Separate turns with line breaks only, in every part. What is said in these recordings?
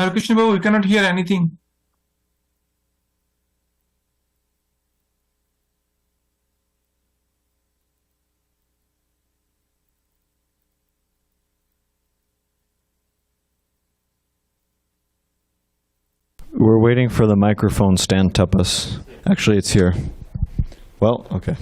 Hare Krishna Prabhu, we cannot hear anything.
We're waiting for the microphone stand, Tapas. Actually, it's here. Well, okay.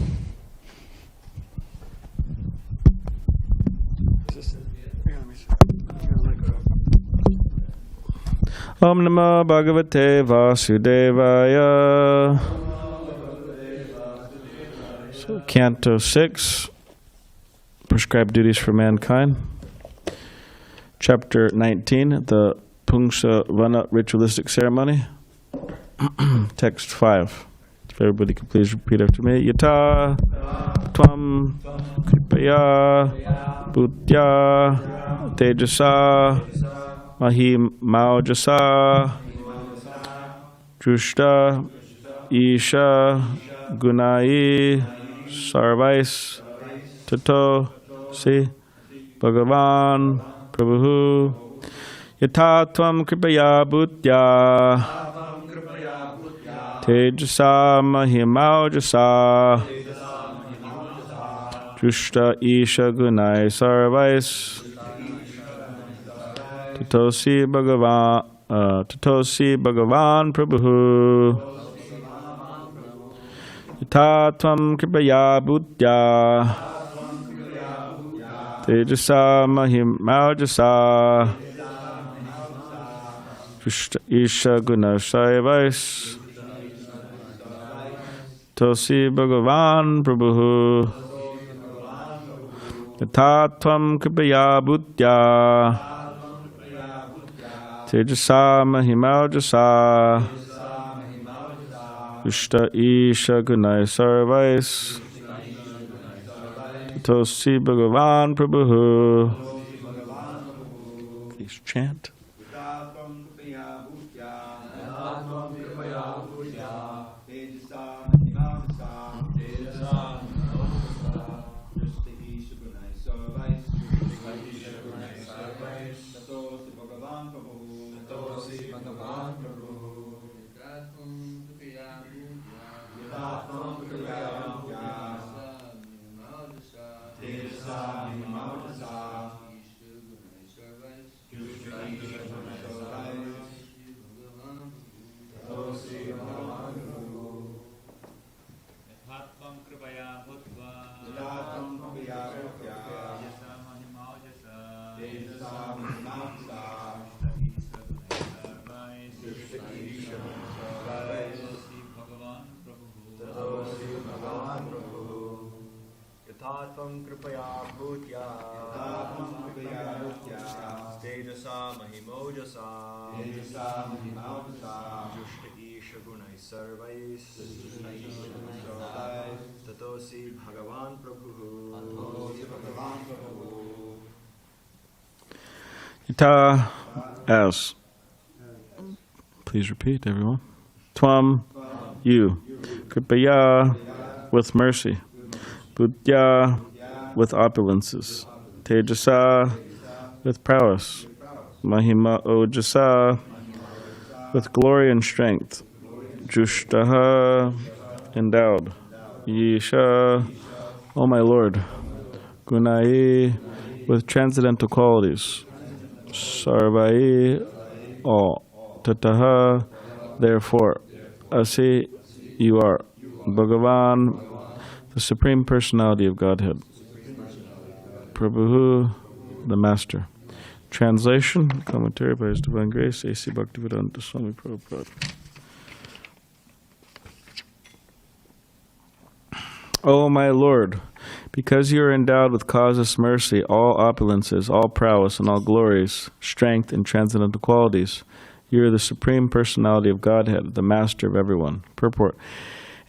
Om Namo Bhagavate Vasudevaya. So, Canto 6, Prescribed Duties for Mankind. Chapter 19, the Pungsa Vana Ritualistic Ceremony. Text 5. If everybody could please repeat after me. Yata Tvam Kripaya Bhutya Tejasa Mahim Maujasa Drushta Isha Gunai Sarvais Tato Si Bhagavan Prabhu Yata Tvam Kripaya Bhutya Tejasa Mahim Maujasa Drushta Isha Gunai Sarvais Tatosi Bhagavan Prabhu Yata Tvam Kripaya Bhutya Tejasa Mahim Maujasa Drushta Isha Gunai Sarvais Tatosi Bhagavan Prabhu Yata Tvam Kripaya Bhutya Tejasa Mahimaujasa Drushta Isha Gunai Sarvais Tatosi Bhagavan Prabhu. Please chant.
Tvam Kripaya Bhutya Tejasa Mahimojasa Drushta Isha Gunai Sarvais Tatosi Bhagavan Prabhu.
Yata as. Please repeat, everyone. Tvam, you. Kripaya, with mercy. Bhutya, with opulences. Tejasa, with prowess. Mahima Ojasa, with glory and strength. Drushtaha, endowed. Yisha, O my Lord. Gunai, with transcendental qualities. Sarvai, all. Tataha, therefore. Asi, you are. Bhagavan, the Supreme Personality of Godhead. Prabhu, the Master. Translation, commentary by His Divine Grace, A.C. Bhaktivedanta Swami Prabhupada. O my Lord, because you are endowed with causeless mercy, all opulences, all prowess, and all glories, strength, and transcendental qualities, you are the Supreme Personality of Godhead, the Master of everyone. Purport.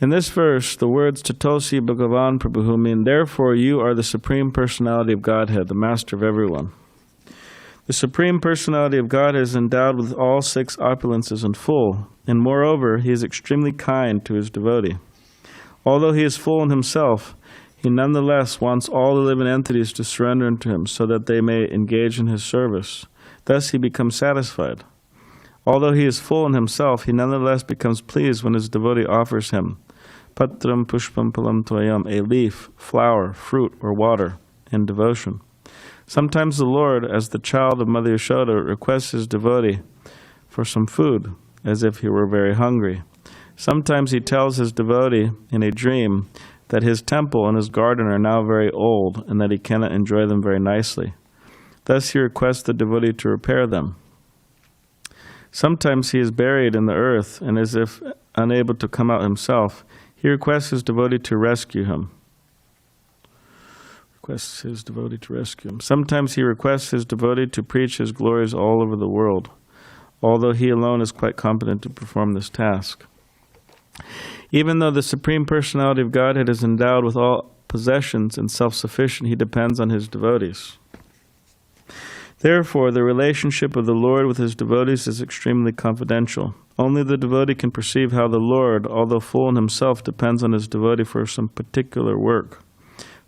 In this verse, the words Tatosi Bhagavan Prabhu mean, therefore you are the Supreme Personality of Godhead, the Master of everyone. The Supreme Personality of Godhead is endowed with all six opulences in full, and moreover, He is extremely kind to His devotee. Although He is full in Himself, He nonetheless wants all the living entities to surrender unto Him so that they may engage in His service. Thus He becomes satisfied. Although he is full in himself, he nonetheless becomes pleased when his devotee offers him patram pushpam palam tvayam, a leaf, flower, fruit, or water, in devotion. Sometimes the Lord, as the child of Mother Yashoda, requests his devotee for some food, as if he were very hungry. Sometimes he tells his devotee in a dream that his temple and his garden are now very old and that he cannot enjoy them very nicely. Thus he requests the devotee to repair them. Sometimes he is buried in the earth and as if unable to come out himself. He requests his devotee to rescue him. Sometimes he requests his devotee to preach his glories all over the world, although he alone is quite competent to perform this task. Even though the Supreme Personality of Godhead is endowed with all possessions and self-sufficient, he depends on his devotees. Therefore, the relationship of the Lord with his devotees is extremely confidential. Only the devotee can perceive how the Lord, although full in himself, depends on his devotee for some particular work.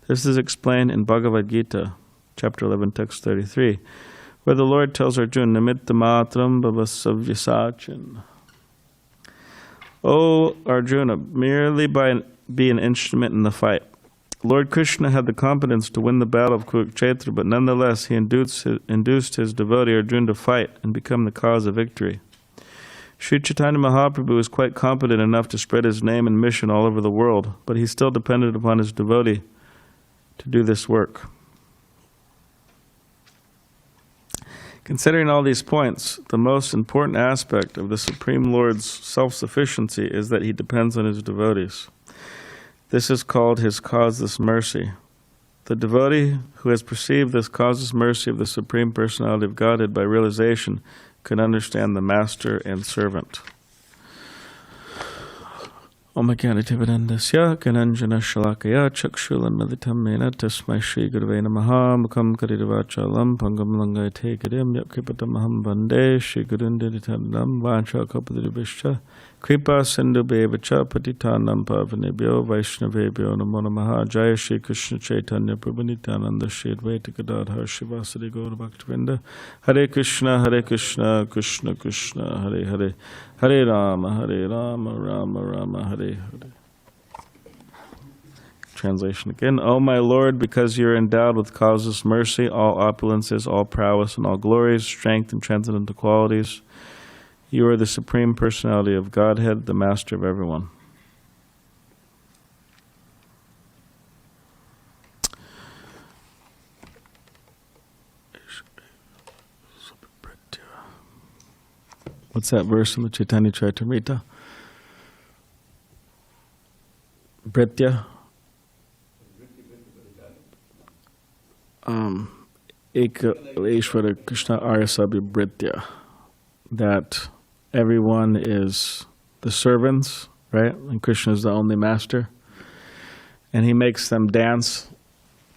This is explained in Bhagavad Gita, chapter 11, text 33, where the Lord tells Arjuna, Nimitta matram bhavasavyasachin. O Arjuna, merely be an instrument in the fight. Lord Krishna had the competence to win the battle of Kurukṣetra, but nonetheless he induced his devotee Arjuna to fight and become the cause of victory. Śrī Caitanya Mahāprabhu is quite competent enough to spread his name and mission all over the world, but he still depended upon his devotee to do this work. Considering all these points, the most important aspect of the Supreme Lord's self-sufficiency is that he depends on his devotees. This is called his causeless mercy. The devotee who has perceived this causeless mercy of the Supreme Personality of Godhead by realization can understand the master and servant. Om Jnana-timirandasya Gyananjana Shalakaya Chakshulanmaditam Mena Tasmai Śrī Gurave Namaha Mukam Karidavachalam Pangam Langayate Gadim Yakripatamaham Bande Śrī Gurunditanam Vacha Kapadiribhishcha Kripa Sindhu Bevacha Patitanam Pavanebhyo Vaishnavebhyo Namo Namaha Jaya Śrī Krishna Chaitanya Prabhu Nityananda Śrī Advaita Gadadhar Shivasadi Gaura Bhaktivinoda Hare Krishna Krishna Krishna Hare Hare Hare Rama Rama Rama Hare Hare. Translation again. O my Lord, because you are endowed with causeless mercy, all opulences, all prowess, and all glories, strength, and transcendental qualities, you are the Supreme Personality of Godhead, the Master of everyone. What's that verse in the Chaitanya Charitamrita? Britya? Eka Ishvara Krishna Aryasabi Britya. That everyone is the servants, right? And Krishna is the only master. And he makes them dance,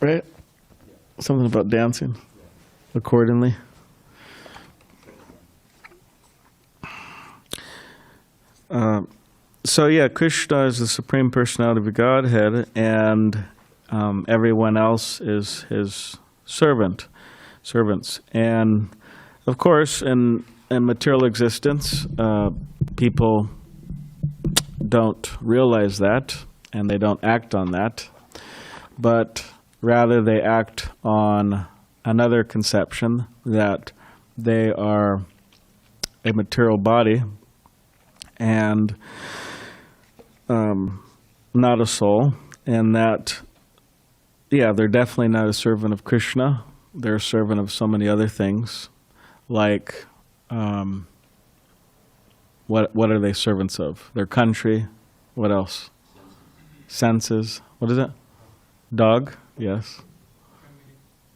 right? Something about dancing accordingly. So yeah, Krishna is the Supreme Personality of Godhead, and everyone else is his servants. And of course, in material existence, people don't realize that, and they don't act on that, but rather they act on another conception that they are a material body and not a soul, and that, yeah, they're definitely not a servant of Krishna. They're a servant of so many other things, like what are they servants of? Their country. What else? Senses. What is it? Dog. Yes.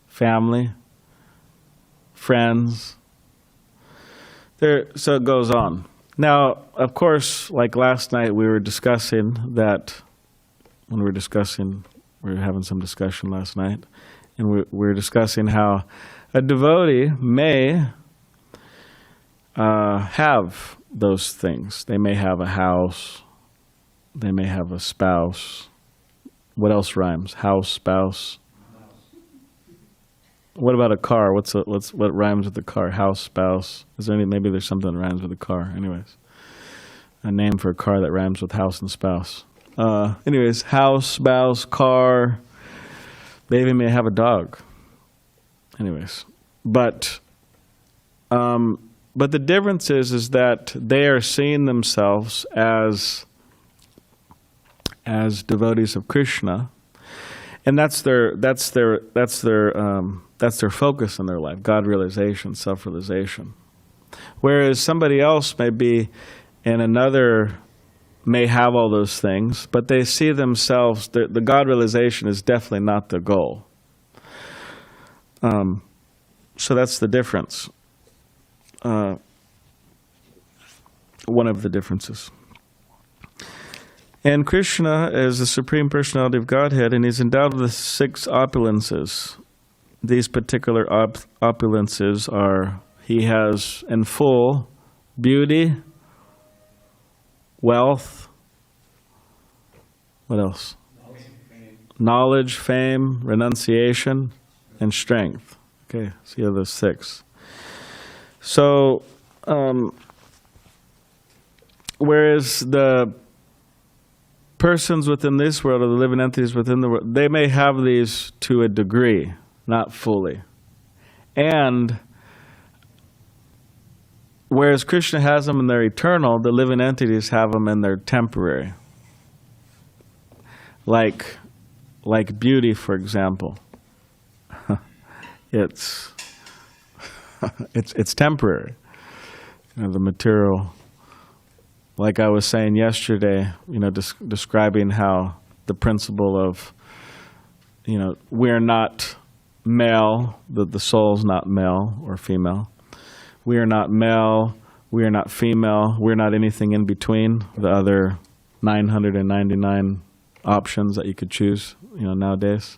Family. Friends. So it goes on. Now, of course, like last night, we were discussing that, we were having some discussion last night, and we were discussing how a devotee may have those things. They may have a house, they may have a spouse. What else rhymes? House, spouse. What about a car? What rhymes with the car? House, spouse. Is there any? Maybe there's something that rhymes with a car. Anyways, a name for a car that rhymes with house and spouse. Anyways, house, spouse, car. They even may have a dog. Anyways, but the difference is that they are seeing themselves as devotees of Krishna, and that's their focus in their life: God realization, self-realization. Whereas somebody else may have all those things, but they see themselves. The God realization is definitely not the goal. So that's the difference. One of the differences. And Krishna is the Supreme Personality of Godhead, and he's endowed with 6 opulences. These particular opulences are, he has in full beauty, wealth, what else? Knowledge, fame, renunciation, and strength. Okay, so you have those 6. So, whereas the persons within this world, or the living entities within the world, they may have these to a degree, not fully. And whereas Krishna has them and they're eternal, the living entities have them and they're temporary. Like beauty, for example. It's temporary. You know, the material. Like I was saying yesterday, describing how the principle of, we're not male, the soul's not male or female. We are not male, we are not female, we're not anything in between the other 999 options that you could choose, nowadays.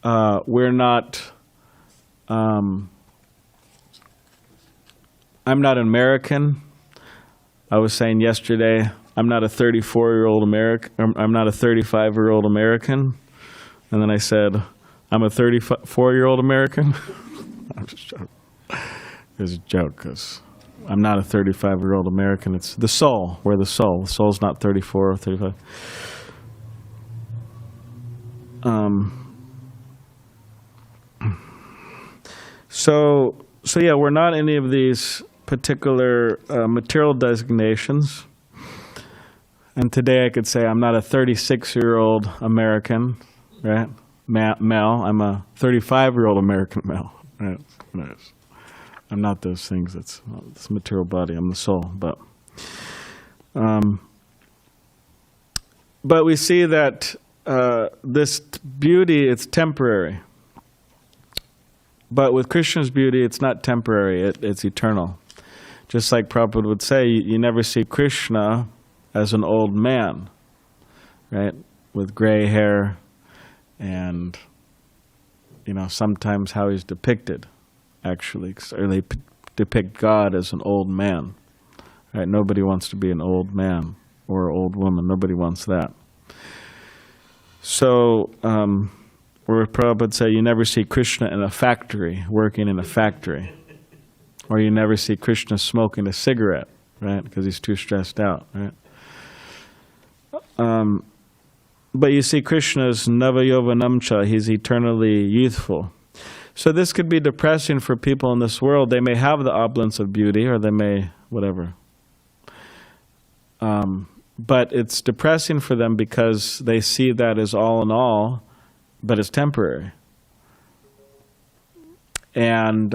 We're not, I'm not American. I was saying yesterday, I'm not a 34-year-old American. I'm not a 35-year-old American. And then I said, I'm a 34-year-old American. I'm just joking. It was a joke because I'm not a 35-year-old American. It's the soul. We're the soul. The soul's not 34 or 35. So yeah, we're not any of these particular material designations. And today I could say I'm not a 36-year-old American, right? Male. I'm a 35-year-old American male, right? I'm not those things. It's this material body. I'm the soul. But we see that this beauty, it's temporary. But with Krishna's beauty, it's not temporary. It's eternal. Just like Prabhupada would say, you never see Krishna as an old man, right? With gray hair and, sometimes how he's depicted, actually. Or they depict God as an old man, right? Nobody wants to be an old man or an old woman. Nobody wants that. So, where Prabhupada would say, you never see Krishna in a factory, working in a factory. Or you never see Krishna smoking a cigarette, right? Because he's too stressed out, right? But you see Krishna's Navayovanamcha, he's eternally youthful. So this could be depressing for people in this world. They may have the opulence of beauty, or they may, whatever. But it's depressing for them because they see that as all in all, but it's temporary. And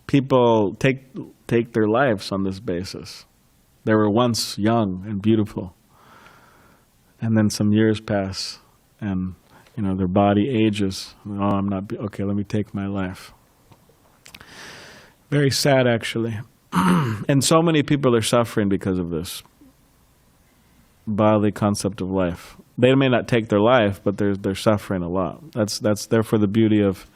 people take their lives on this basis. They were once young and beautiful, and then some years pass, and their body ages. Oh, I'm not okay. Let me take my life. Very sad, actually. And so many people are suffering because of this bodily concept of life. They may not take their life, but they're suffering a lot. That's therefore the beauty of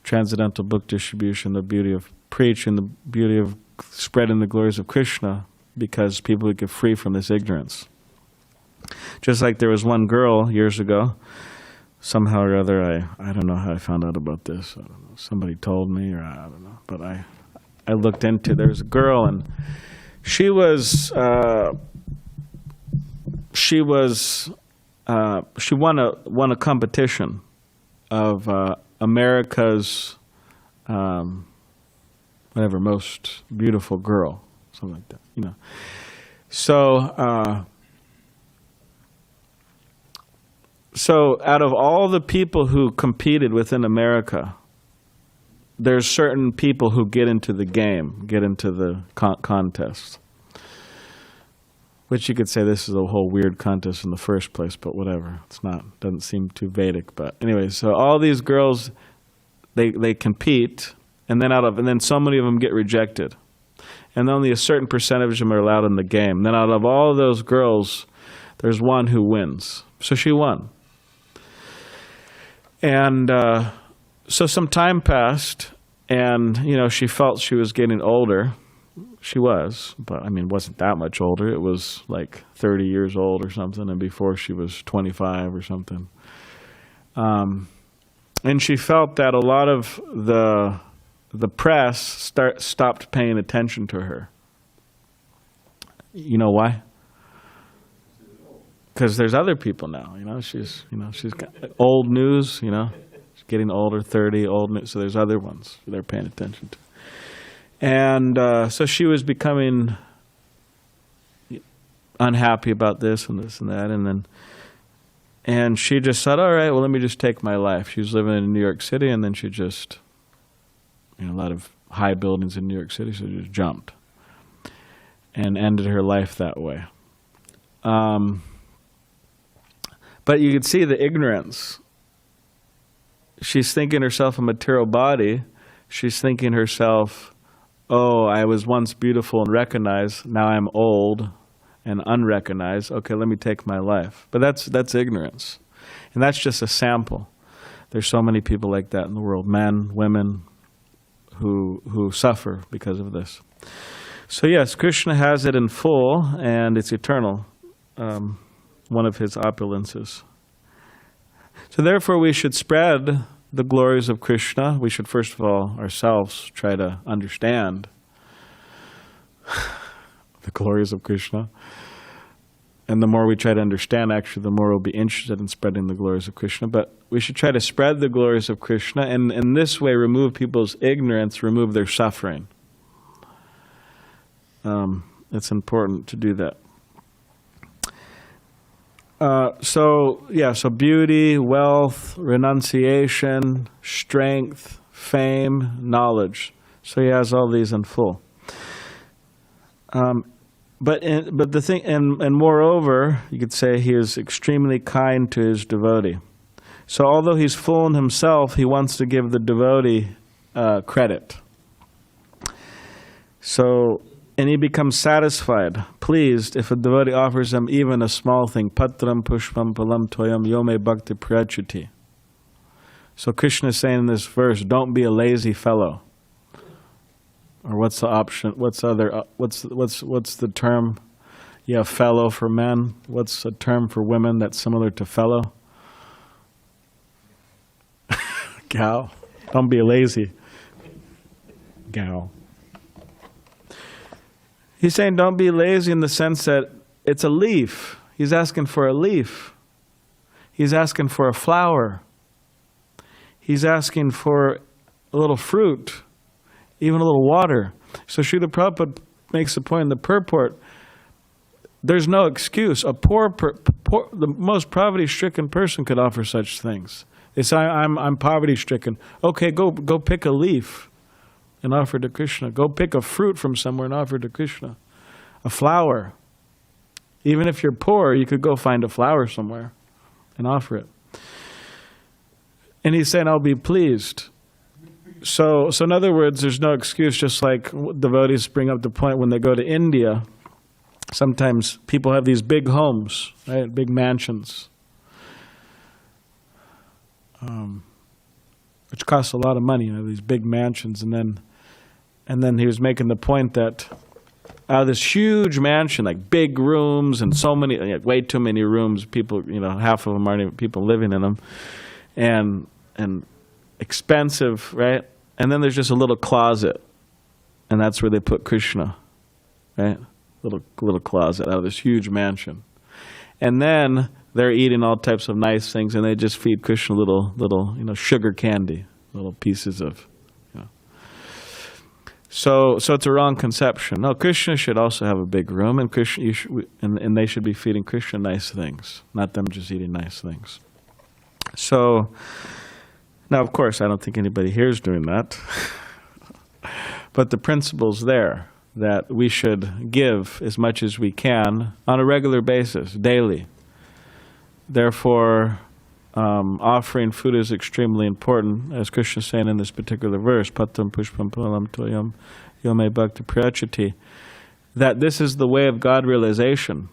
transcendental book distribution, the beauty of preaching, the beauty of spreading the glories of Krishna, because people get free from this ignorance. Just like there was one girl years ago somehow or other, I don't know how I found out about this. I don't know. Somebody told me, or I don't know. But I looked into. There's a girl, and she won a competition of America's whatever, most beautiful girl, something like that, you know. So out of all the people who competed within America, there's certain people who get into the game, get into the contest. Which you could say this is a whole weird contest in the first place, but whatever. It's not, doesn't seem too Vedic. But anyway, so all these girls, they compete, and then so many of them get rejected. And only a certain percentage of them are allowed in the game. Then out of all of those girls, there's one who wins. So she won. And so some time passed, and you know, she felt she was getting older. She was, but I mean, wasn't that much older. It was like 30 years old or something, and before she was 25 or something. And she felt that a lot of the press stopped paying attention to her. You know why? Because there's other people now. You know, she's got old news. You know, she's getting older, 30, old news. So there's other ones they're paying attention to. And so she was becoming unhappy about this and this and that, and she just said, "All right, well, let me just take my life." She was living in New York City, and then she just, you know, a lot of high buildings in New York City, so she just jumped and ended her life that way. But you could see the ignorance. She's thinking herself a material body. She's thinking herself, oh, I was once beautiful and recognized. Now I'm old and unrecognized. Okay, let me take my life. But that's ignorance. And that's just a sample. There's so many people like that in the world, men, women, who suffer because of this. So yes, Krishna has it in full, and it's eternal, one of his opulences. So therefore we should spread the glories of Krishna. We should first of all ourselves try to understand the glories of Krishna. And the more we try to understand, actually, the more we'll be interested in spreading the glories of Krishna. But we should try to spread the glories of Krishna, and in this way remove people's ignorance, remove their suffering. It's important to do that. So beauty, wealth, renunciation, strength, fame, knowledge. So he has all these in full. But the thing, and moreover, you could say he is extremely kind to his devotee. So although he's full in himself, he wants to give the devotee credit. So, and he becomes satisfied, pleased, if a devotee offers him even a small thing. Patram pushpam palam toyam yome bhakti prayachati. So Krishna is saying in this verse, don't be a lazy fellow. Or what's the option? What's the term? Yeah, fellow for men. What's a term for women that's similar to fellow? Gal. Don't be lazy. Gal. He's saying don't be lazy in the sense that it's a leaf. He's asking for a leaf. He's asking for a flower. He's asking for a little fruit, even a little water. So Srila Prabhupada makes the point in the purport, there's no excuse. The most poverty-stricken person could offer such things. They say, I'm poverty-stricken. Okay, go pick a leaf and offer to Krishna. Go pick a fruit from somewhere and offer to Krishna. A flower. Even if you're poor, you could go find a flower somewhere and offer it. And he's saying, I'll be pleased. So in other words, there's no excuse, just like devotees bring up the point when they go to India. Sometimes people have these big homes, right? Big mansions, which costs a lot of money, these big mansions. And then he was making the point that out of this huge mansion, like big rooms and so many, way too many rooms, people, half of them aren't even people living in them. and expensive, right? And then there's just a little closet, and that's where they put Krishna, right? Little closet out of this huge mansion. And then they're eating all types of nice things, and they just feed Krishna little sugar candy, little pieces of. So it's a wrong conception. No, Krishna should also have a big room, and and they should be feeding Krishna nice things, not them just eating nice things. So now, of course, I don't think anybody here is doing that, but the principle's there that we should give as much as we can on a regular basis, daily. Therefore, offering food is extremely important, as Krishna is saying in this particular verse, Patam Pushpam Palam Toyam Yome Bhakti Prachati, that this is the way of God realization.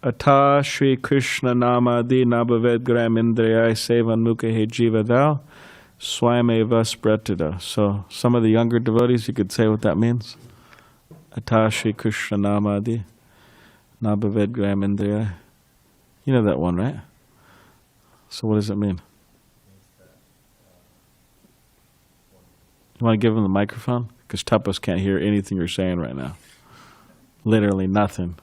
Ata Śrī Krishna Namadi Nabhaved Gram Indriyai Sevan Mukhe Jivadal Swayameva Spratida. So some of the younger devotees, you could say what that means. Ata Śrī Krishna Namadi Nabhaved Gram Indriyai. You know that one, right? So what does it mean? You want to give him the microphone? Because Tapas can't hear anything you're saying right now. Literally nothing.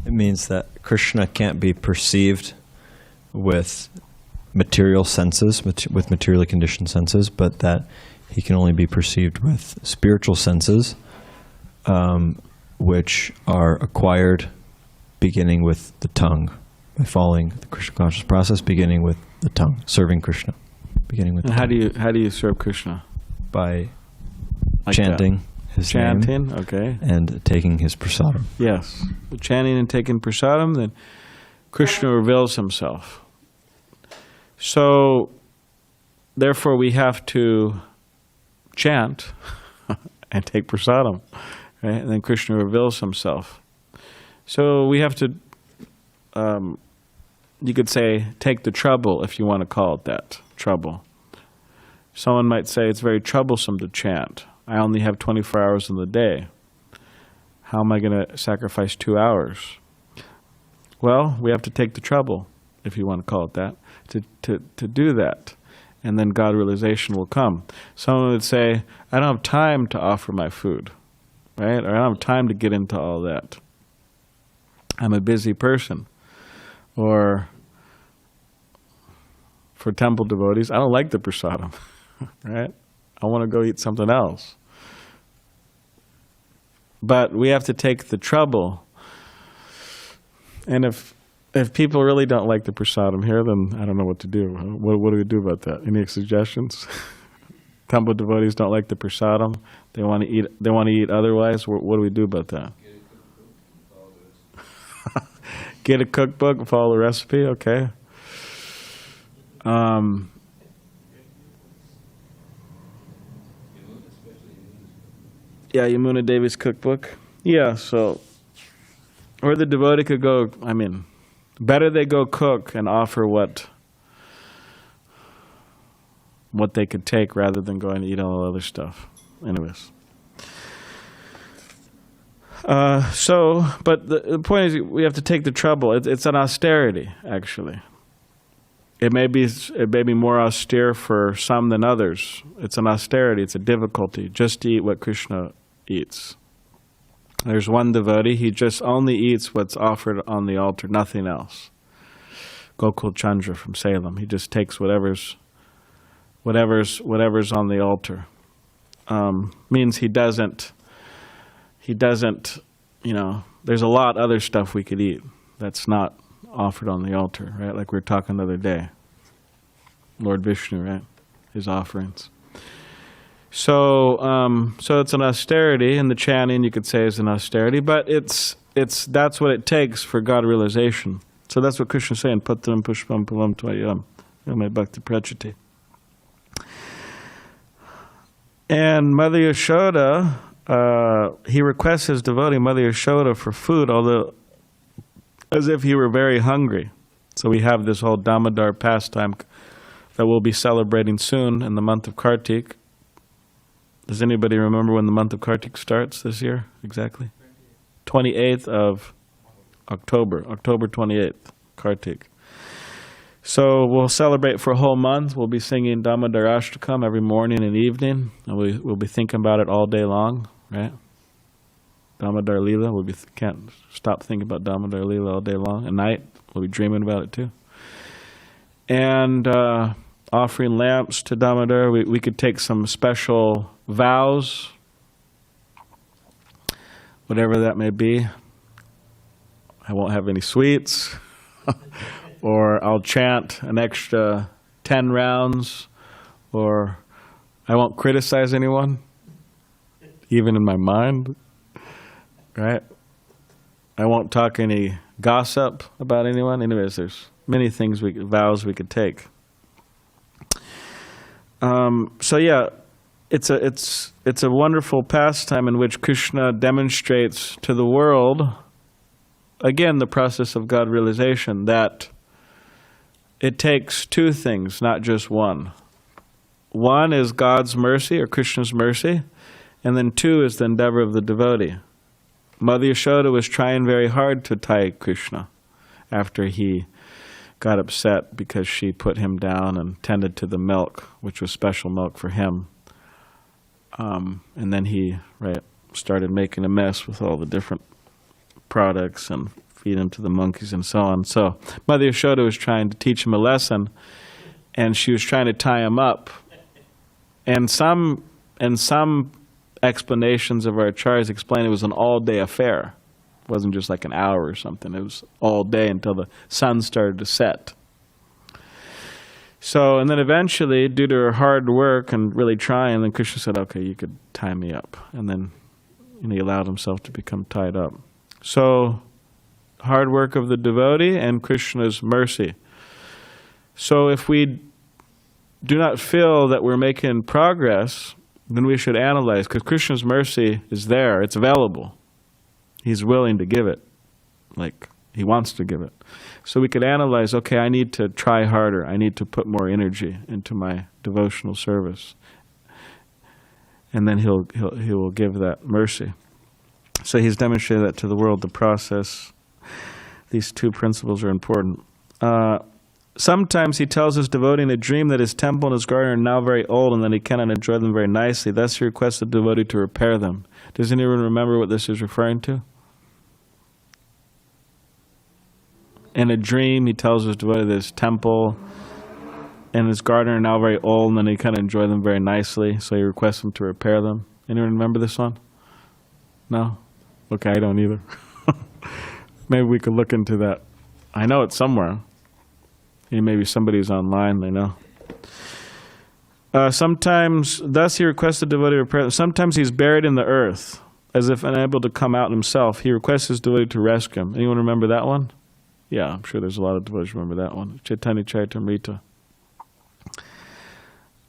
It means that Krishna can't be perceived with material senses, with materially conditioned senses, but that he can only be perceived with spiritual senses, which are acquired beginning with the tongue, by following the Krishna conscious process, beginning with the tongue, serving Krishna, beginning with.
And how do you serve Krishna?
By
like
chanting his name,
okay,
and taking his prasadam.
Yes, chanting and taking prasadam, then Krishna reveals himself. So, therefore, we have to chant and take prasadam. Right? And then Krishna reveals himself. So we have to, you could say, take the trouble, if you want to call it that, trouble. Someone might say it's very troublesome to chant. I only have 24 hours in the day. How am I going to sacrifice 2 hours? Well, we have to take the trouble, if you want to call it that, to do that. And then God realization will come. Someone would say, I don't have time to offer my food. Right? Or I don't have time to get into all that. I'm a busy person. Or for temple devotees, I don't like the prasadam. Right? I want to go eat something else. But we have to take the trouble. And if people really don't like the prasadam here, then I don't know what to do. What do we do about that? Any suggestions? Temple devotees don't like the prasadam. They want to eat. They want to eat otherwise. What do we do about that? Get a cookbook and follow the recipe. Okay. Yeah, Yamuna Devi's cookbook. Yeah. So, or the devotee could go. I mean, better they go cook and offer what they could take rather than go and eat all the other stuff. Anyways. But the point is we have to take the trouble. It's an austerity, actually. It may be more austere for some than others. It's an austerity, it's a difficulty, just to eat what Krishna eats. There's one devotee, he just only eats what's offered on the altar, nothing else. Gokul Chandra from Salem. He just takes whatever's on the altar. Means he doesn't, there's a lot other stuff we could eat that's not offered on the altar, right? Like we were talking the other day. Lord Vishnu, right? His offerings. So it's an austerity, and the chanting you could say is an austerity, but that's what it takes for God realization. So that's what Krishna is saying, Patram Pushpam Palam Tvayam, Yome Bhakti Prachati. And Mother Yashoda, he requests his devotee, Mother Yashoda, for food, although as if he were very hungry. So we have this whole Damodar pastime that we'll be celebrating soon in the month of Kartik. Does anybody remember when the month of Kartik starts this year exactly? 28th of October, October 28th, Kartik. So we'll celebrate for a whole month. We'll be singing Damodarashtakam every morning and evening, and we'll be thinking about it all day long, right? Damodar Leela, can't stop thinking about Damodar Leela all day long. At night, we'll be dreaming about it too. And offering lamps to Damodar. We could take some special vows, whatever that may be. I won't have any sweets, or I'll chant an extra 10 rounds, or I won't criticize anyone, even in my mind, right? I won't talk any gossip about anyone. Anyways, there's many things, vows we could take. So yeah, it's a wonderful pastime in which Krishna demonstrates to the world, again, the process of God realization, that it takes two things, not just one. One is God's mercy, or Krishna's mercy, and then two is the endeavor of the devotee. Mother Yashoda was trying very hard to tie Krishna after he got upset because she put him down and tended to the milk, which was special milk for him. And then he started making a mess with all the different products and feed him to the monkeys and so on. So Mother Yashoda was trying to teach him a lesson, and she was trying to tie him up. And some explanations of our acharyas explain it was an all-day affair. It wasn't just like an hour or something. It was all day until the sun started to set. So, and then eventually, due to her hard work and really trying, then Krishna said, okay, you could tie me up. And then he allowed himself to become tied up. So, hard work of the devotee and Krishna's mercy. So if we do not feel that we're making progress, then we should analyze, because Krishna's mercy is there, it's available. He's willing to give it, like he wants to give it. So we could analyze, okay, I need to try harder. I need to put more energy into my devotional service. And then he will give that mercy. So he's demonstrated that to the world, the process. These two principles are important. Sometimes he tells his devotee in a dream that his temple and his garden are now very old and that he cannot enjoy them very nicely. Thus he requests the devotee to repair them. Does anyone remember what this is referring to? In a dream, he tells his devotee that his temple and his garden are now very old and then he cannot enjoy them very nicely, so he requests him to repair them. Anyone remember this one? No? Okay, I don't either. Maybe we could look into that. I know it's somewhere. Maybe somebody's online, they know. Sometimes, thus he requests the devotee to repair them. Sometimes he's buried in the earth, as if unable to come out himself. He requests his devotee to rescue him. Anyone remember that one? Yeah, I'm sure there's a lot of devotees who remember that one. Chaitanya Charitamrita.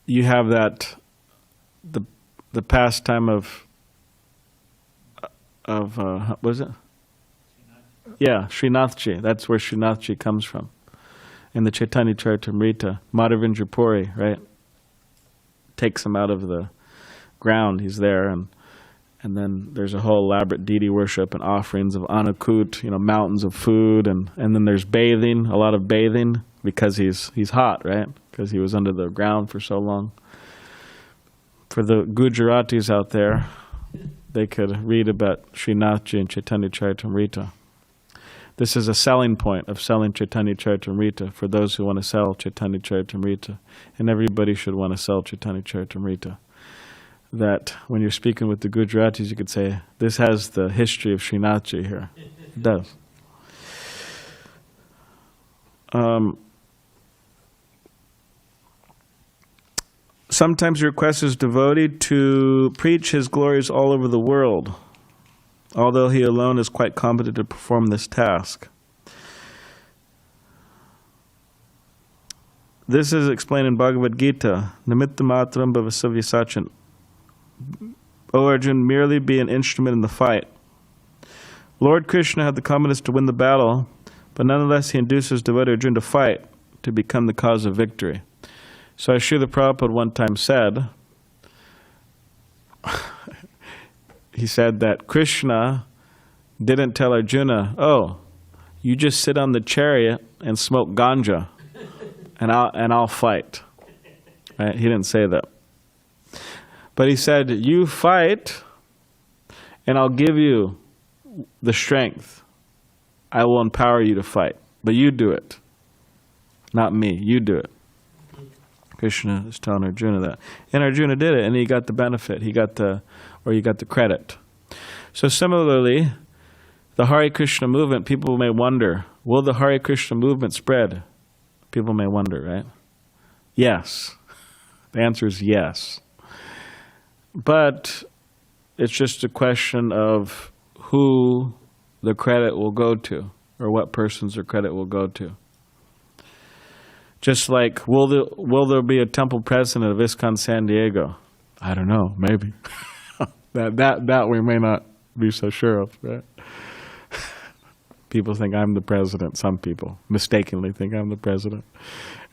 You have that, the pastime of what was it? Yeah, Srinathji. That's where Srinathji comes from. In the Chaitanya Charitamrita, Madhavendra Puri, right, takes him out of the ground. He's there, and then there's a whole elaborate deity worship and offerings of anakut, mountains of food, and then there's bathing, a lot of bathing, because he's hot, right? Because he was under the ground for so long. For the Gujaratis out there, they could read about Srinathji and Chaitanya Charitamrita. This is a selling point of selling Chaitanya Charitamrita for those who want to sell Chaitanya Charitamrita. And everybody should want to sell Chaitanya Charitamrita. That when you're speaking with the Gujaratis, you could say, this has the history of Srinathji here. It does. Sometimes he requests his devotee to preach his glories all over the world, although he alone is quite competent to perform this task. This is explained in Bhagavad Gita, Nimitta matram bhavasavya sachin. O Arjuna, merely be an instrument in the fight. Lord Krishna had the competence to win the battle, but nonetheless he induces devotee Arjuna to fight, to become the cause of victory. So as Srila Prabhupada one time said, he said that Krishna didn't tell Arjuna, oh, you just sit on the chariot and smoke ganja, and I'll fight. Right? He didn't say that. But he said, you fight, and I'll give you the strength. I will empower you to fight. But you do it. Not me. You do it. Krishna is telling Arjuna that. And Arjuna did it, and he got the benefit. He got the credit. So similarly, the Hare Krishna movement, people may wonder, will the Hare Krishna movement spread? People may wonder, right? Yes. The answer is yes. But it's just a question of who the credit will go to, or what persons the credit will go to. Just like, will there be a temple president of ISKCON San Diego? I don't know, maybe. that we may not be so sure of, right? People think I'm the president. Some people mistakenly think I'm the president.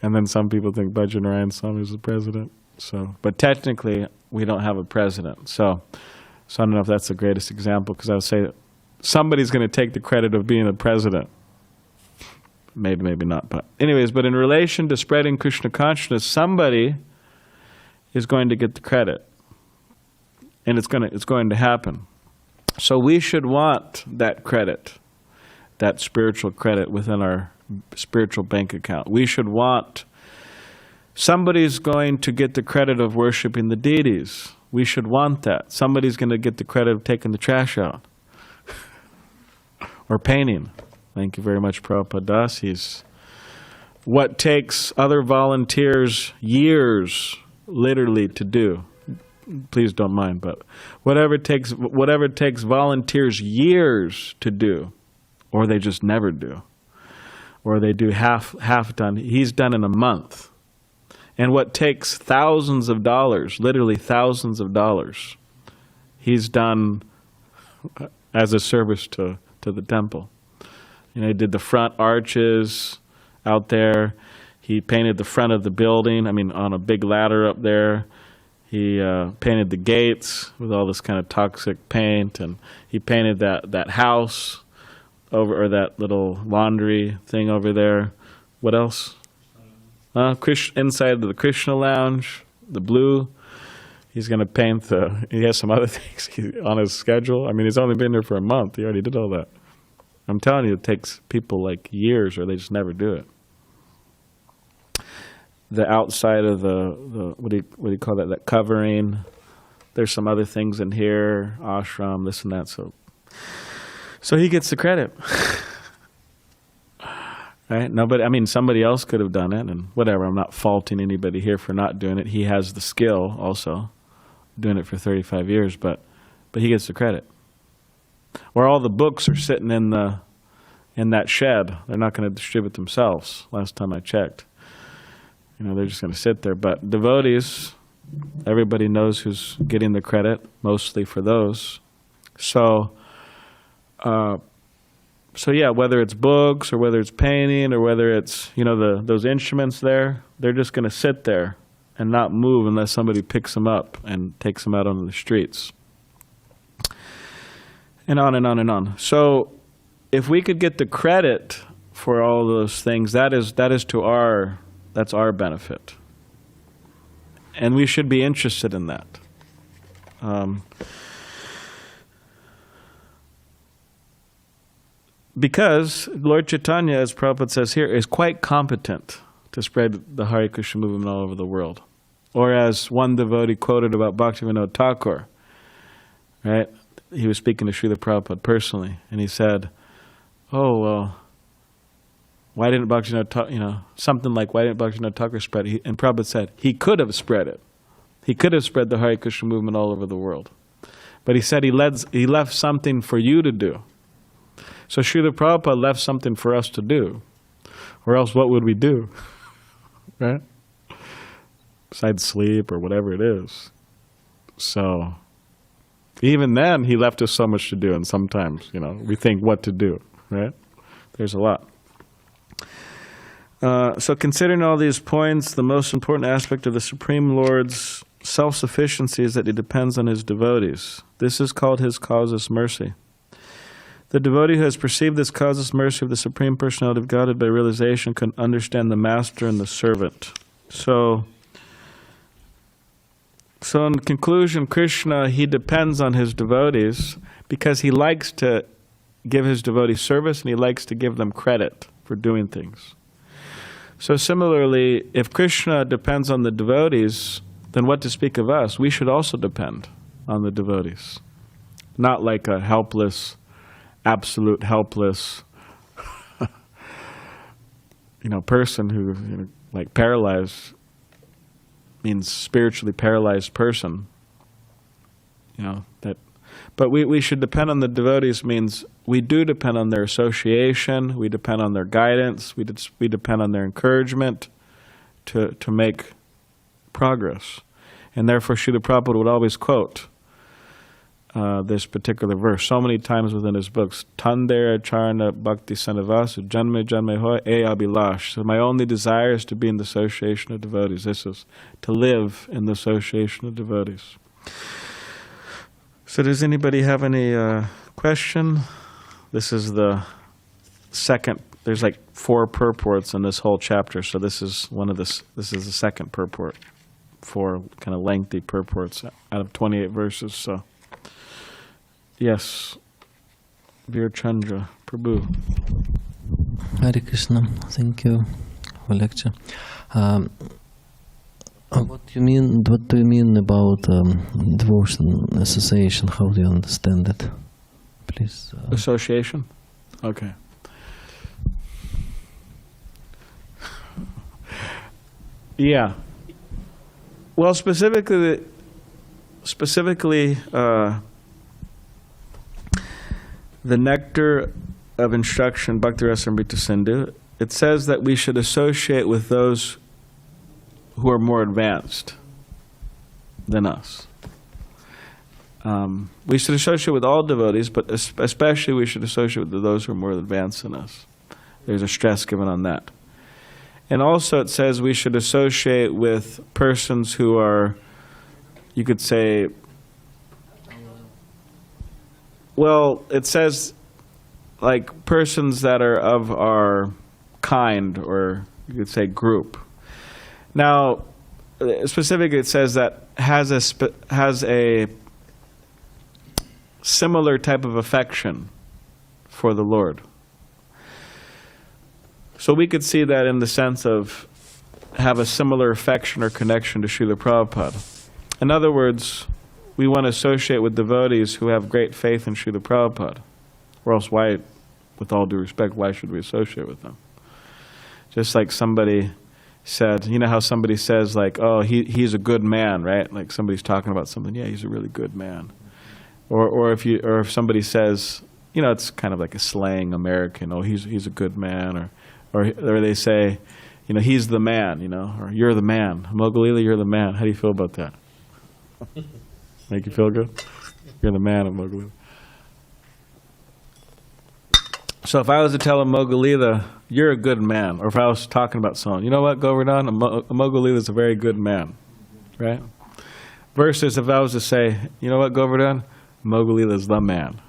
And then some people think Bhajanarayan Swami is the president. But technically, we don't have a president. So I don't know if that's the greatest example, because I would say that somebody's going to take the credit of being the president. Maybe, maybe not. But in relation to spreading Krishna consciousness, somebody is going to get the credit. And it's going to happen. So we should want that credit, that spiritual credit within our spiritual bank account. We should want somebody's going to get the credit of worshiping the deities. We should want that. Somebody's going to get the credit of taking the trash out. Or painting. Thank you very much, Prabhupada Das. What takes other volunteers years, literally, to do. Please don't mind, but whatever takes volunteers years to do, or they just never do, or they do half done, he's done in a month. And what takes thousands of dollars, literally thousands of dollars, he's done as a service to the temple. He did the front arches out there. He painted the front of the building, on a big ladder up there. He painted the gates with all this kind of toxic paint, and he painted that house over, or that little laundry thing over there. What else? Inside of the Kṛṣṇa lounge, the blue. He's going to paint he has some other things on his schedule. He's only been there for a month. He already did all that. I'm telling you, it takes people like years, or they just never do it. The outside of the what do you call that? That covering. There's some other things in here, ashram, this and that. So he gets the credit. Right? Nobody. Somebody else could have done it, and whatever. I'm not faulting anybody here for not doing it. He has the skill, also, doing it for 35 years, but he gets the credit. Or all the books are sitting in that shed. They're not going to distribute themselves. Last time I checked, they're just going to sit there. But devotees, everybody knows who's getting the credit, mostly for those. So yeah, whether it's books or whether it's painting or whether it's those instruments there, they're just going to sit there and not move unless somebody picks them up and takes them out onto the streets. And on and on and on. So if we could get the credit for all those things, that's our benefit. And we should be interested in that. Because Lord Chaitanya, as Prabhupada says here, is quite competent to spread the Hare Krishna movement all over the world. Or as one devotee quoted about Bhaktivinoda Thakur, right? He was speaking to Srila Prabhupada personally, and he said, "Oh, well, why didn't Bhaktivinoda Thakur, something like, why didn't Bhaktivinoda Thakur spread it?" And Prabhupada said, he could have spread it. He could have spread the Hare Krishna movement all over the world. But he said he left something for you to do. So Srila Prabhupada left something for us to do. Or else what would we do? Right? Besides sleep or whatever it is. So even then, he left us so much to do, and sometimes, we think what to do, right? There's a lot. So considering all these points, the most important aspect of the Supreme Lord's self-sufficiency is that he depends on his devotees. This is called his causeless mercy. The devotee who has perceived this causeless mercy of the Supreme Personality of Godhead by realization can understand the master and the servant. So in conclusion, Krishna, he depends on his devotees because he likes to give his devotees service and he likes to give them credit for doing things. So similarly, if Krishna depends on the devotees, then what to speak of us? We should also depend on the devotees. Not like a helpless, absolute helpless person who, like paralyzed, means spiritually paralyzed person. But we should depend on the devotees means we do depend on their association, we depend on their guidance, we depend on their encouragement to make progress. And therefore Srila Prabhupada would always quote this particular verse so many times within his books. Tandera charana bhakti sanavasu janme janme hoy e abhilash. So my only desire is to be in the association of devotees. This is to live in the association of devotees. So does anybody have any question? This is the second. There's like 4 purports in this whole chapter. So this is this is the second purport. 4 kind of lengthy purports out of 28 verses. So yes, Veer Chandra, Prabhu.
Hare Krishna, thank you for lecture. What do you mean about devotion association? How do you understand it? Please.
Association? Okay. Yeah. Well, specifically, the nectar of instruction, Bhakti Rasamrita Sindhu, it says that we should associate with those who are more advanced than us. We should associate with all devotees, but especially we should associate with those who are more advanced than us. There's a stress given on that. And also it says we should associate with persons who are, you could say, well, it says like persons that are of our kind, or you could say group. Now, specifically it says that has a similar type of affection for the Lord. So we could see that in the sense of have a similar affection or connection to Srila Prabhupada. In other words, we want to associate with devotees who have great faith in Srila Prabhupada. Or else why, with all due respect, why should we associate with them? Just like somebody said, you know how somebody says like, oh, he's a good man, right? Like somebody's talking about something, yeah, he's a really good man. Or if somebody says, it's kind of like a slang American, oh, he's a good man, or they say, he's the man, or you're the man. Mogalila, you're the man. How do you feel about that? Make you feel good? You're the man of Mogalila. So if I was to tell a Mogalila, you're a good man, or if I was talking about someone, you know what, Govardhan, a Mogalila is a very good man, right? Versus if I was to say, you know what, Govardhan, Mogalila is the man,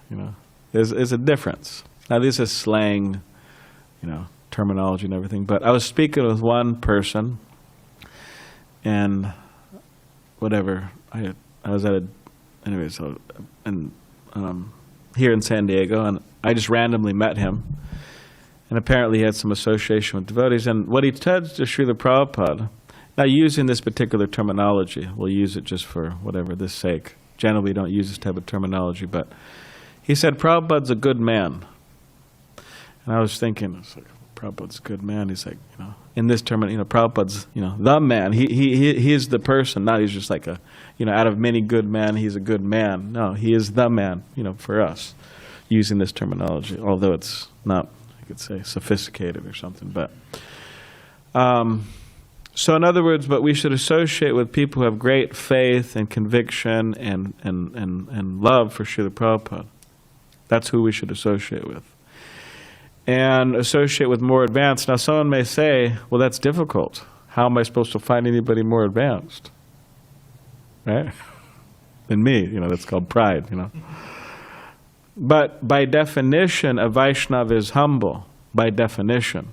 There's a difference. Now this is slang, terminology and everything, but I was speaking with one person, and whatever, I was at here in San Diego, and I just randomly met him, and apparently he had some association with devotees, and what he said to Srila Prabhupada, now using this particular terminology, we'll use it just for whatever this sake, generally we don't use this type of terminology, but he said Prabhupada's a good man. And I was thinking, it's like, Prabhupada's a good man. He's like, in this term, Prabhupada's, the man. He is the person, not he's just like a, out of many good men, he's a good man. No, he is the man, for us, using this terminology, although it's not, I could say, sophisticated or something. But so in other words, but we should associate with people who have great faith and conviction and love for Srila Prabhupada. That's who we should associate with. And associate with more advanced. Now someone may say, well, that's difficult. How am I supposed to find anybody more advanced? Right? Than me, that's called pride, But by definition, a Vaishnava is humble. By definition,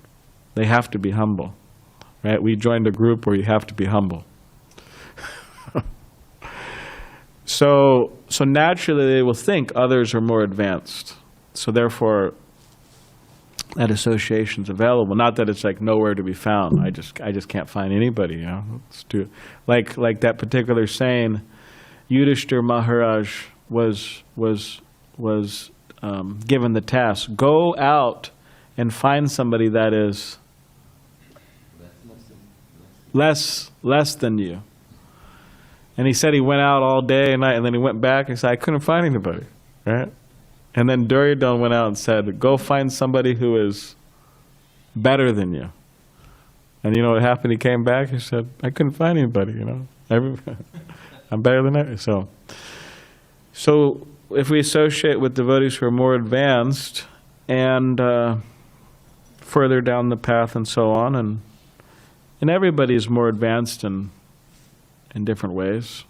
they have to be humble, right? We joined a group where you have to be humble. So naturally they will think others are more advanced. So therefore, that association's available. Not that it's like nowhere to be found. I just can't find anybody. You know, let's do like that particular saying. Yudhishthira Maharaj was given the task: go out and find somebody that is less than you. And he said he went out all day and night, and then he went back and said, I couldn't find anybody, right? And then Duryodhana went out and said, go find somebody who is better than you. And you know what happened? He came back, he said, I couldn't find anybody, you know. I'm better than that. So if we associate with devotees who are more advanced and further down the path and so on, and everybody is more advanced in different ways,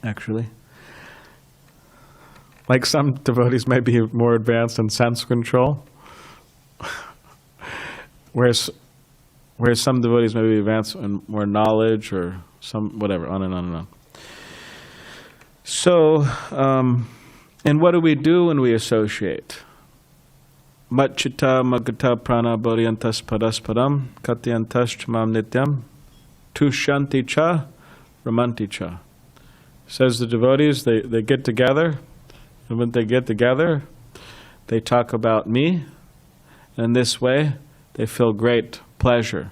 actually. Like some devotees may be more advanced in sense control, whereas some devotees may be advanced in more knowledge or some whatever, on and on and on. So, and what do we do when we associate? Matchita magata prana bodhyantas padaspadam katyantas chamam nityam tushanti cha ramanti cha. Says the devotees, they get together, and when they get together, they talk about me, and in this way, they feel great pleasure.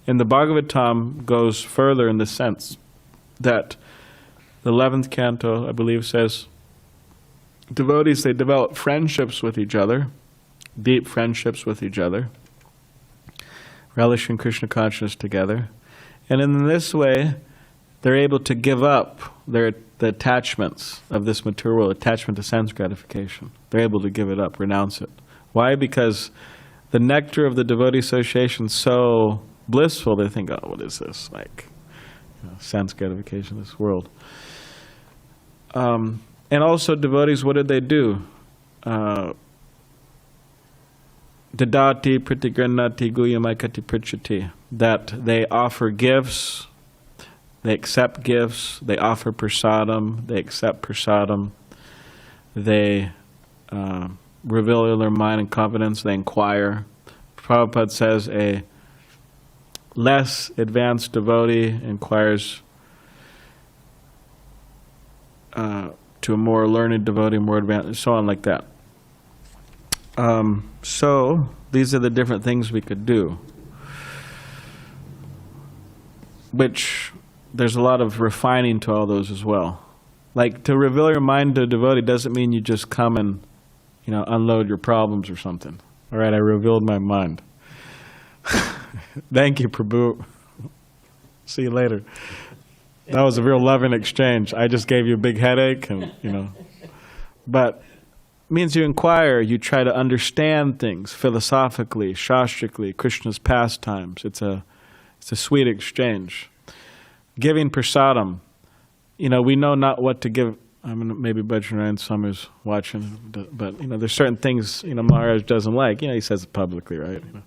And the Bhagavatam goes further in the sense that the 11th canto, I believe, says, devotees, they develop friendships with each other, deep friendships with each other, relish in Krishna consciousness together, and in this way, they're able to give up the attachments of this material world, attachment to sense gratification. They're able to give it up, renounce it. Why? Because the nectar of the devotee association is so blissful, they think, oh, what is this? Like, you know, sense gratification, this world. And also devotees, what did they do? Dadati pratigrannati guyamakati prichati. That they offer gifts, they accept gifts, they offer prasadam, they accept prasadam, they reveal their mind and competence, they inquire. Prabhupada says a less advanced devotee inquires to a more learned devotee, more advanced, so on like that. So these are the different things we could do, which there's a lot of refining to all those as well. Like, to reveal your mind to a devotee doesn't mean you just come and, you know, unload your problems or something. All right, I revealed my mind. Thank you, Prabhu. See you later. That was a real loving exchange. I just gave you a big headache, and you know. But it means you inquire, you try to understand things philosophically, shastrically, Krishna's pastimes. It's a sweet exchange. Giving prasadam, you know, we know not what to give. I mean, maybe Bajranayan Swami's watching, but you know, there's certain things, you know, Maharaj doesn't like. You know, he says it publicly, right? You know,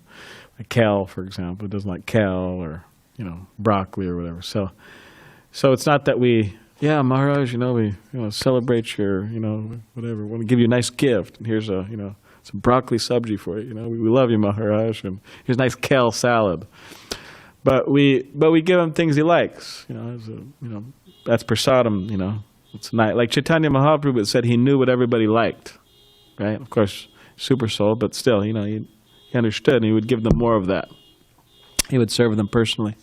like kale, for example, he doesn't like kale, or you know, broccoli or whatever. So it's not that we, yeah, Maharaj, you know, we celebrate your, you know, whatever. We want to give you a nice gift, and here's a, you know, some broccoli sabji for you. You know, we love you, Maharaj, and here's a nice kale salad. But we give him things he likes. You know, that's prasadam. You know, it's nice. Like Chaitanya Mahāprabhu said, he knew what everybody liked, right? Of course, super soul, but still, you know, he understood, and he would give them more of that. He would serve them personally.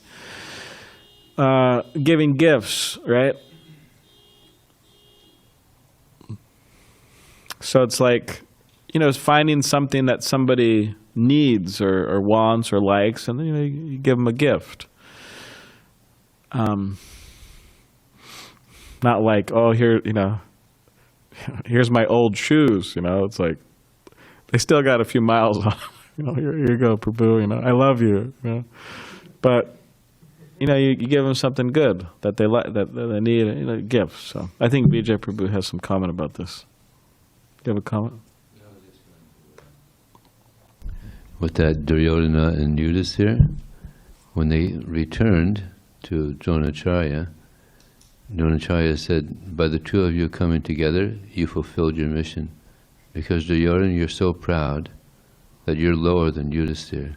Giving gifts, right? So it's like, you know, it's finding something that somebody needs or wants or likes, and then, you know, you give them a gift. Not like, oh, here, you know, here's my old shoes. You know, it's like they still got a few miles on. You know, here you go, Prabhu. You know, I love you. You know, but you know, you give them something good that they like, that they need. You know, gifts. So I think Vijay Prabhu has some comment about this. Do you have a comment?
With that Duryodhana and Yudhisthira, when they returned to Dronacharya, Dronacharya said, by the two of you coming together, you fulfilled your mission. Because Duryodhana, you're so proud that you're lower than Yudhisthira.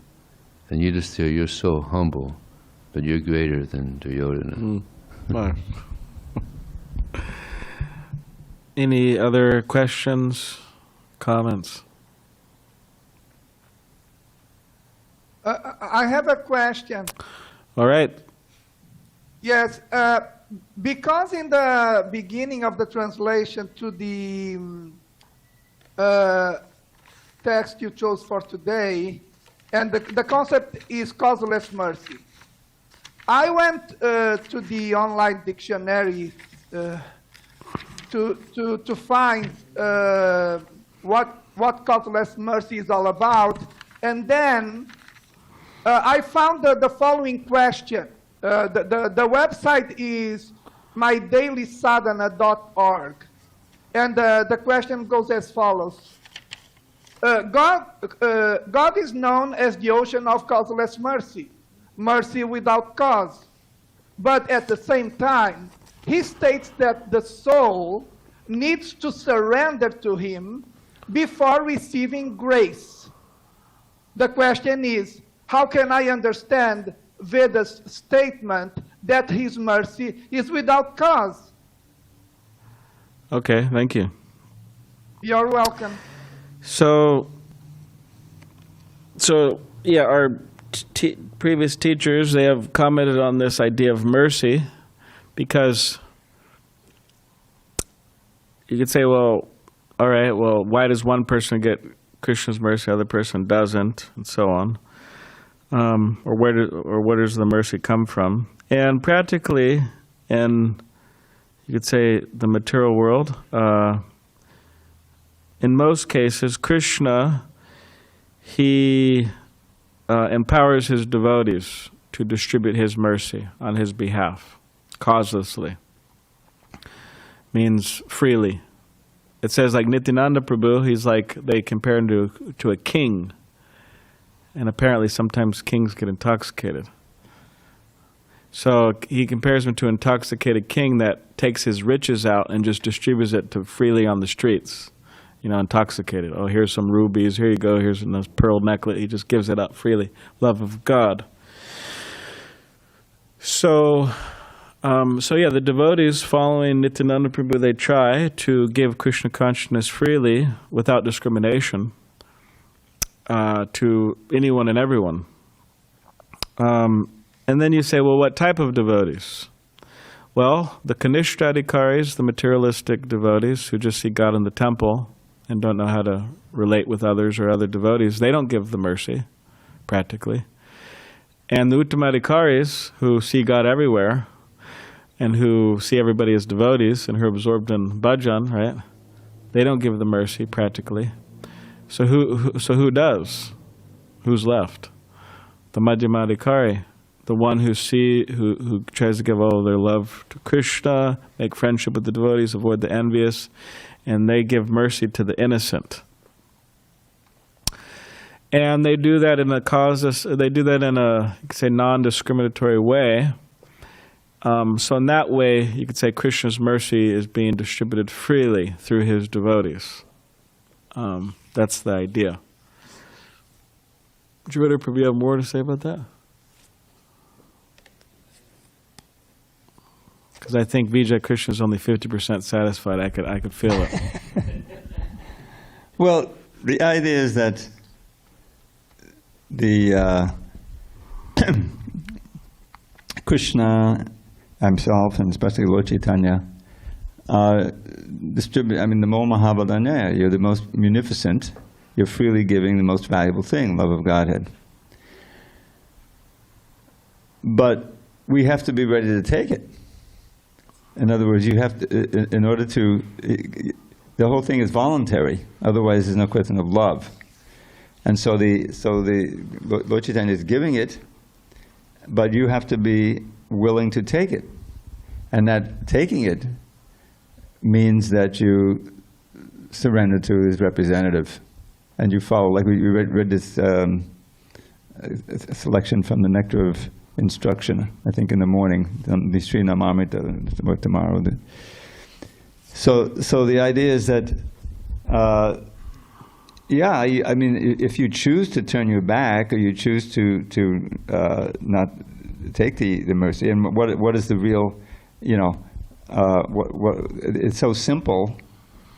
And Yudhisthira, you're so humble, but you're greater than Duryodhana.
Any other questions, comments?
I have a question.
All right.
Yes, because in the beginning of the translation to the text you chose for today, and the concept is causeless mercy. I went to the online dictionary to find what causeless mercy is all about, and then I found the following question. The website is mydailysadhana.org, and the question goes as follows. God is known as the ocean of causeless mercy, mercy without cause. But at the same time, he states that the soul needs to surrender to him before receiving grace. The question is, how can I understand Veda's statement that his mercy is without cause?
Okay, thank you.
You're welcome.
So yeah, our previous teachers, they have commented on this idea of mercy, because you could say, well, all right, well, why does one person get Krishna's mercy, the other person doesn't, and so on? Or where does the mercy come from? And practically, in, you could say, the material world, in most cases, Krishna, he empowers his devotees to distribute his mercy on his behalf, causelessly. Means freely. It says like Nityananda Prabhu, he's like, they compare him to a king. And apparently sometimes kings get intoxicated. So he compares him to an intoxicated king that takes his riches out and just distributes it freely on the streets. You know, intoxicated. Oh, here's some rubies. Here you go. Here's a nice pearl necklace. He just gives it up freely. Love of God. So yeah, the devotees following Nityananda Prabhu, they try to give Krishna consciousness freely without discrimination to anyone and everyone. And then you say, well, what type of devotees? Well, the Kanishthadikaris, the materialistic devotees who just see God in the temple and don't know how to relate with others or other devotees, they don't give the mercy, practically. And the Uttamadikaris, who see God everywhere and who see everybody as devotees and who are absorbed in bhajan, right? They don't give the mercy, practically. So who does? Who's left? The Madhyamadikari, the one who tries to give all their love to Krishna, make friendship with the devotees, avoid the envious, and they give mercy to the innocent. And they do that in a causeless, they do that in a, you could say, non-discriminatory way. So in that way, you could say Krishna's mercy is being distributed freely through his devotees. That's the idea. Would you rather Prabhu have more to say about that? Because I think Vijay Krishna is only 50% satisfied. I could feel it.
Well, the idea is that the Krishna himself, and especially Lord Chaitanya, distribute. I mean, the more Mahabodhanya, you're the most munificent. You're freely giving the most valuable thing, love of Godhead. But we have to be ready to take it. In other words, you have to, in order to, the whole thing is voluntary. Otherwise, there's no question of love. And so the Lord Chaitanya is giving it, but you have to be willing to take it. And that taking it means that you surrender to his representative, and you follow. Like we read this a selection from the Nectar of Instruction, I think in the morning, the Śrī Namamrita tomorrow. So the idea is that, I mean, if you choose to turn your back, or you choose to not take the mercy, and what is the real, it's so simple,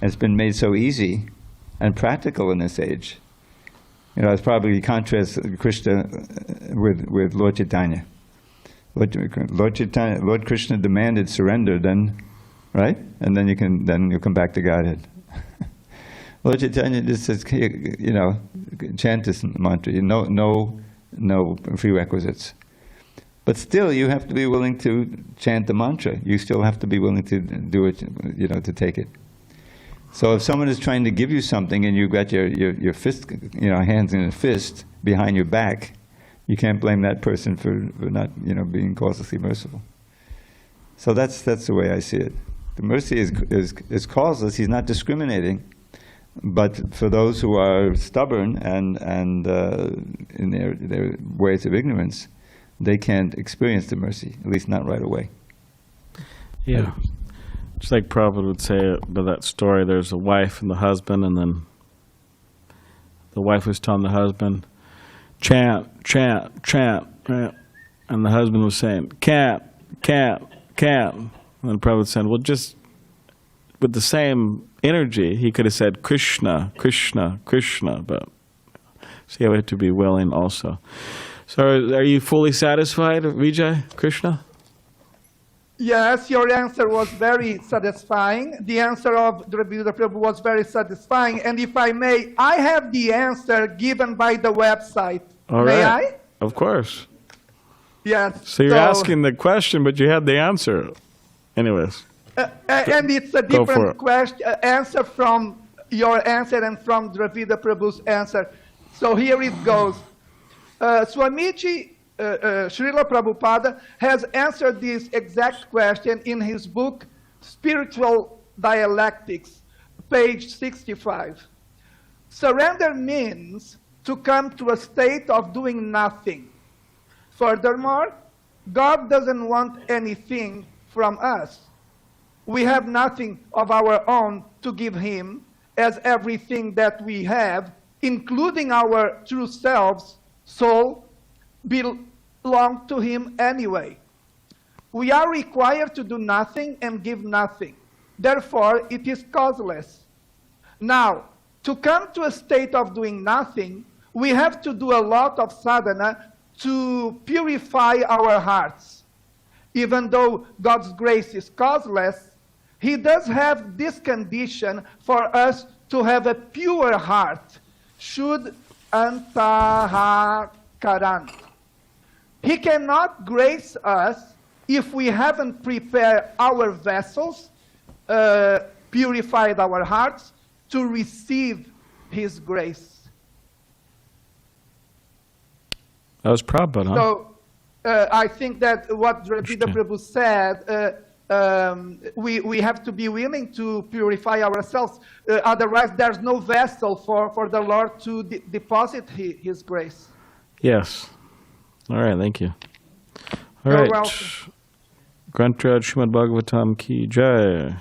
and it's been made so easy and practical in this age. It's probably contrast Krishna with Lord Chaitanya. Lord Chaitanya, Lord Krishna demanded surrender, then, right? And then you come back to Godhead. Lord Chaitanya just says, chant this mantra. No prerequisites. But still, you have to be willing to chant the mantra. You still have to be willing to do it, to take it. So if someone is trying to give you something and you've got your fist, hands in a fist behind your back, you can't blame that person for not, being causelessly merciful. So that's the way I see it. The mercy is causeless. He's not discriminating, but for those who are stubborn and in their ways of ignorance, they can't experience the mercy, at least not right away.
Yeah. Just like Prabhupada would say about that story, there's a wife and the husband, and then the wife was telling the husband, chant, chant, chant, chant. And the husband was saying, can't. And then Prabhupada said, well, just with the same energy, he could have said, Krishna, Krishna, Krishna, but so you have to be willing also. So are you fully satisfied, Vijay, Krishna?
Yes, your answer was very satisfying. The answer of Dravida Prabhu was very satisfying. And if I may, I have the answer given by the website.
All
may
right.
I?
Of course.
Yes.
So you're asking the question, but you had the answer. Anyways.
And it's a different question, answer from your answer and from Dravida Prabhu's answer. So here it goes. Swamiji Srila Prabhupada has answered this exact question in his book, Spiritual Dialectics, page 65. Surrender means to come to a state of doing nothing. Furthermore, God doesn't want anything from us. We have nothing of our own to give Him, as everything that we have, including our true selves, soul, belong to Him anyway. We are required to do nothing and give nothing. Therefore, it is causeless. Now, to come to a state of doing nothing, we have to do a lot of sadhana to purify our hearts. Even though God's grace is causeless, He does have this condition for us to have a pure heart. Shud antahakarant. He cannot grace us if we haven't prepared our vessels, purified our hearts, to receive His grace.
That was Prabhupada, huh?
So I think that what Dravida Prabhu said, we have to be willing to purify ourselves. Otherwise, there's no vessel for the Lord to deposit His grace.
Yes. All right, thank you. All
You're
right.
welcome.
Grantraj Srimad Bhagavatam ki jai.